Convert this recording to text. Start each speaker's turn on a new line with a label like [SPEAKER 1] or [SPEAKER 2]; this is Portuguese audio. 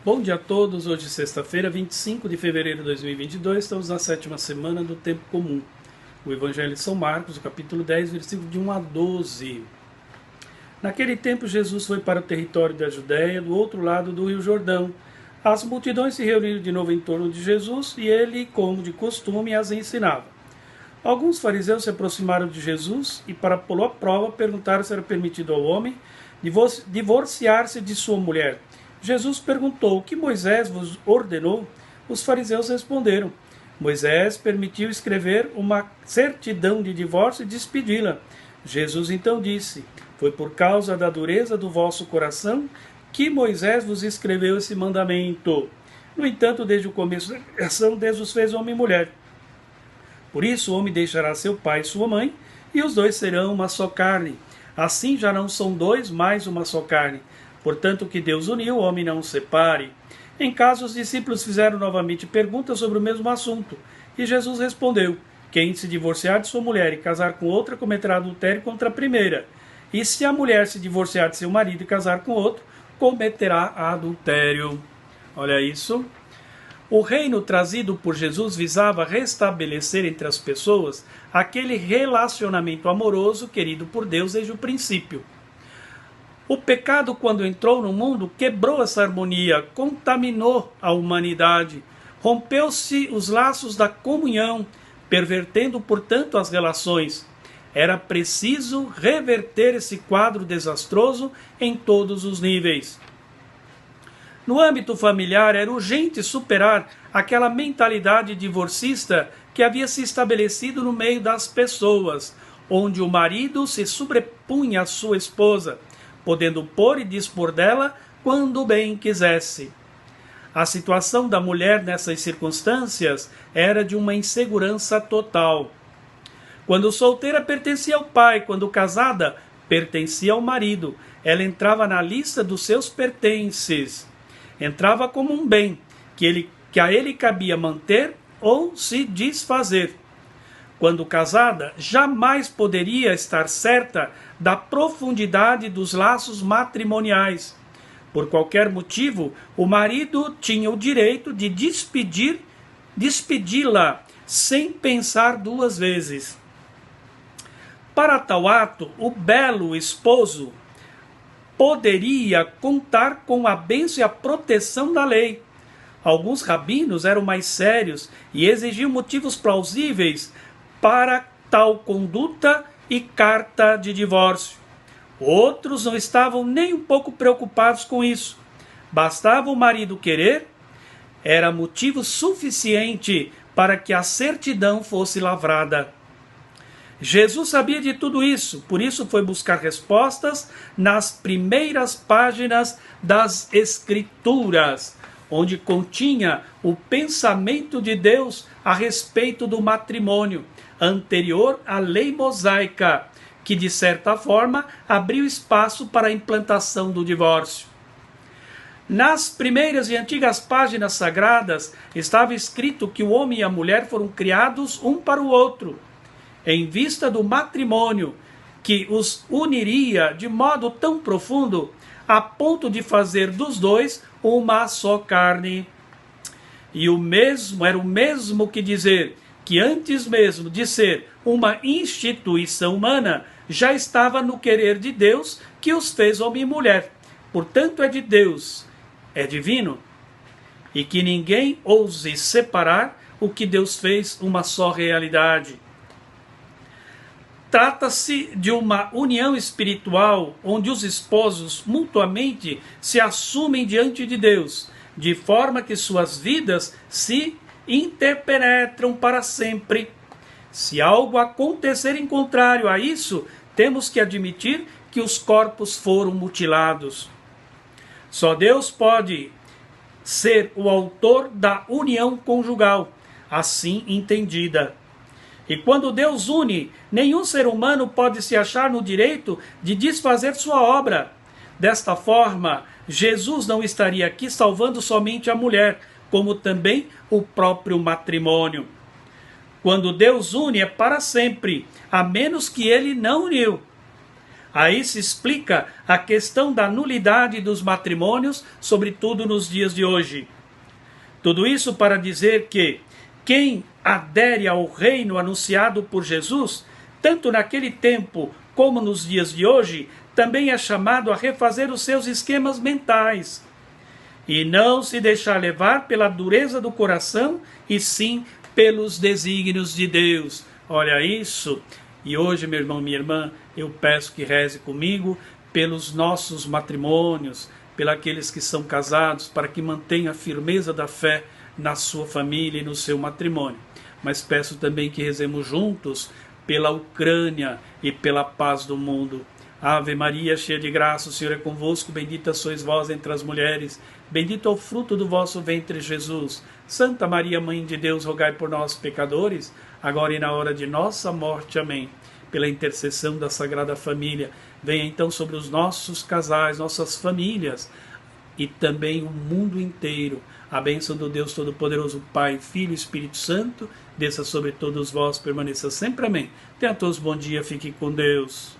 [SPEAKER 1] Bom dia a todos, hoje sexta-feira, 25 de fevereiro de 2022, estamos na sétima semana do Tempo Comum. O Evangelho de São Marcos, capítulo 10, versículo de 1 a 12. Naquele tempo Jesus foi para o território da Judéia, do outro lado do Rio Jordão. As multidões se reuniram de novo em torno de Jesus e ele, como de costume, as ensinava. Alguns fariseus se aproximaram de Jesus e, para pô-lo à prova, perguntaram se era permitido ao homem divorciar-se de sua mulher. Jesus perguntou: o que Moisés vos ordenou? Os fariseus responderam: Moisés permitiu escrever uma certidão de divórcio e despedi-la. Jesus então disse: foi por causa da dureza do vosso coração que Moisés vos escreveu esse mandamento. No entanto, desde o começo da criação, Deus os fez homem e mulher. Por isso, o homem deixará seu pai e sua mãe, e os dois serão uma só carne. Assim já não são dois, mais uma só carne. Portanto, o que Deus uniu, o homem não o separe. Em casa, os discípulos fizeram novamente perguntas sobre o mesmo assunto. E Jesus respondeu: quem se divorciar de sua mulher e casar com outra, cometerá adultério contra a primeira. E se a mulher se divorciar de seu marido e casar com outro, cometerá adultério. Olha isso. O reino trazido por Jesus visava restabelecer entre as pessoas aquele relacionamento amoroso querido por Deus desde o princípio. O pecado, quando entrou no mundo, quebrou essa harmonia, contaminou a humanidade, rompeu-se os laços da comunhão, pervertendo, portanto, as relações. Era preciso reverter esse quadro desastroso em todos os níveis. No âmbito familiar, era urgente superar aquela mentalidade divorcista que havia se estabelecido no meio das pessoas, onde o marido se sobrepunha à sua esposa, podendo pôr e dispor dela quando bem quisesse. A situação da mulher nessas circunstâncias era de uma insegurança total. Quando solteira, pertencia ao pai, quando casada, pertencia ao marido. Ela entrava na lista dos seus pertences. Entrava como um bem que a ele cabia manter ou se desfazer. Quando casada, jamais poderia estar certa da profundidade dos laços matrimoniais. Por qualquer motivo, o marido tinha o direito de despedi-la sem pensar duas vezes. Para tal ato, o belo esposo poderia contar com a bênção e a proteção da lei. Alguns rabinos eram mais sérios e exigiam motivos plausíveis para tal conduta e carta de divórcio. Outros não estavam nem um pouco preocupados com isso. Bastava o marido querer, era motivo suficiente para que a certidão fosse lavrada. Jesus sabia de tudo isso, por isso foi buscar respostas nas primeiras páginas das Escrituras, onde continha o pensamento de Deus a respeito do matrimônio, anterior à lei mosaica, que de certa forma abriu espaço para a implantação do divórcio. Nas primeiras e antigas páginas sagradas estava escrito que o homem e a mulher foram criados um para o outro, em vista do matrimônio, que os uniria de modo tão profundo, a ponto de fazer dos dois uma só carne. E era o mesmo que dizer que antes mesmo de ser uma instituição humana, já estava no querer de Deus que os fez homem e mulher. Portanto, é de Deus, é divino, e que ninguém ouse separar o que Deus fez uma só realidade. Trata-se de uma união espiritual onde os esposos mutuamente se assumem diante de Deus, de forma que suas vidas se interpenetram para sempre. Se algo acontecer em contrário a isso, temos que admitir que os corpos foram mutilados. Só Deus pode ser o autor da união conjugal, assim entendida. E quando Deus une, nenhum ser humano pode se achar no direito de desfazer sua obra. Desta forma, Jesus não estaria aqui salvando somente a mulher, como também o próprio matrimônio. Quando Deus une, é para sempre, a menos que ele não uniu. Aí se explica a questão da nulidade dos matrimônios, sobretudo nos dias de hoje. Tudo isso para dizer que quem adere ao reino anunciado por Jesus, tanto naquele tempo como nos dias de hoje, também é chamado a refazer os seus esquemas mentais e não se deixar levar pela dureza do coração, e sim pelos desígnios de Deus. Olha isso. E hoje, meu irmão, minha irmã, eu peço que reze comigo pelos nossos matrimônios, pelos que são casados, para que mantenha a firmeza da fé na sua família e no seu matrimônio. Mas peço também que rezemos juntos pela Ucrânia e pela paz do mundo. Ave Maria, cheia de graça, o Senhor é convosco, bendita sois vós entre as mulheres, bendito é o fruto do vosso ventre, Jesus. Santa Maria, Mãe de Deus, rogai por nós, pecadores, agora e na hora de nossa morte. Amém. Pela intercessão da Sagrada Família, venha então sobre os nossos casais, nossas famílias e também o mundo inteiro. A bênção do Deus Todo-Poderoso, Pai, Filho e Espírito Santo, desça sobre todos vós, permaneça sempre. Amém. Tenha todos bom dia, fique com Deus.